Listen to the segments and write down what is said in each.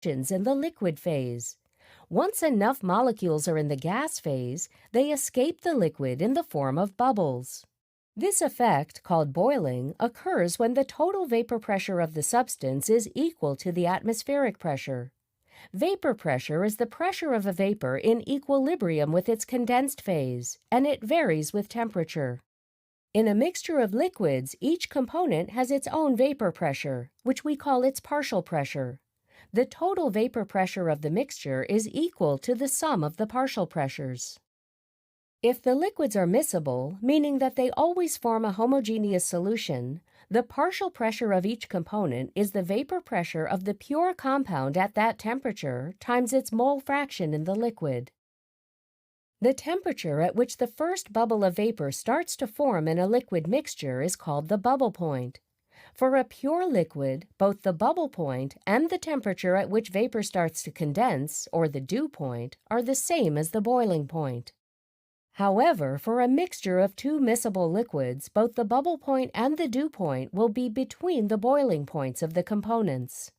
in the liquid phase. Once enough molecules are in the gas phase, they escape the liquid in the form of bubbles. This effect, called boiling, occurs when the total vapor pressure of the substance is equal to the atmospheric pressure. Vapor pressure is the pressure of a vapor in equilibrium with its condensed phase, and it varies with temperature. In a mixture of liquids, each component has its own vapor pressure, which we call its partial pressure. The total vapor pressure of the mixture is equal to the sum of the partial pressures. If the liquids are miscible, meaning that they always form a homogeneous solution, the partial pressure of each component is the vapor pressure of the pure compound at that temperature times its mole fraction in the liquid. The temperature at which the first bubble of vapor starts to form in a liquid mixture is called the bubble point. For a pure liquid, both the bubble point and the temperature at which vapor starts to condense, or the dew point, are the same as the boiling point. However, for a mixture of two miscible liquids, both the bubble point and the dew point will be between the boiling points of the components.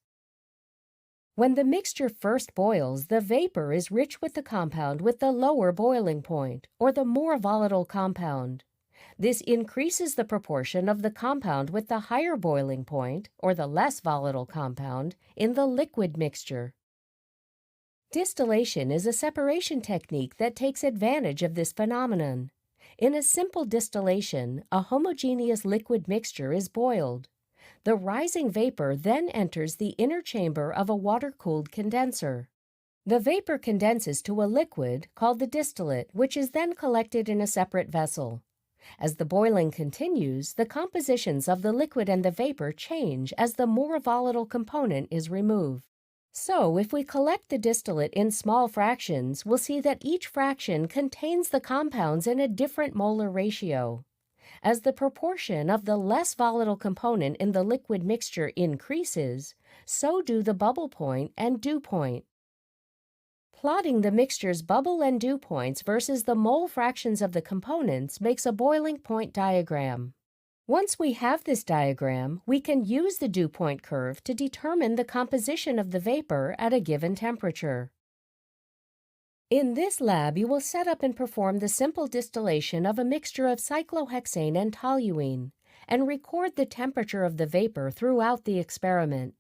When the mixture first boils, the vapor is rich with the compound with the lower boiling point, or the more volatile compound. This increases the proportion of the compound with the higher boiling point, or the less volatile compound, in the liquid mixture. Distillation is a separation technique that takes advantage of this phenomenon. In a simple distillation, a homogeneous liquid mixture is boiled. The rising vapor then enters the inner chamber of a water-cooled condenser. The vapor condenses to a liquid called the distillate, which is then collected in a separate vessel. As the boiling continues, the compositions of the liquid and the vapor change as the more volatile component is removed. So, if we collect the distillate in small fractions, we'll see that each fraction contains the compounds in a different molar ratio. As the proportion of the less volatile component in the liquid mixture increases, so do the bubble point and dew point. Plotting the mixture's bubble and dew points versus the mole fractions of the components makes a boiling point diagram. Once we have this diagram, we can use the dew point curve to determine the composition of the vapor at a given temperature. In this lab, you will set up and perform the simple distillation of a mixture of cyclohexane and toluene, and record the temperature of the vapor throughout the experiment.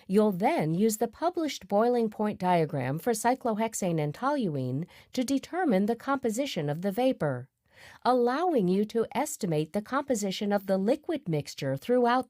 You'll then use the published boiling point diagram for cyclohexane and toluene to determine the composition of the vapor, allowing you to estimate the composition of the liquid mixture throughout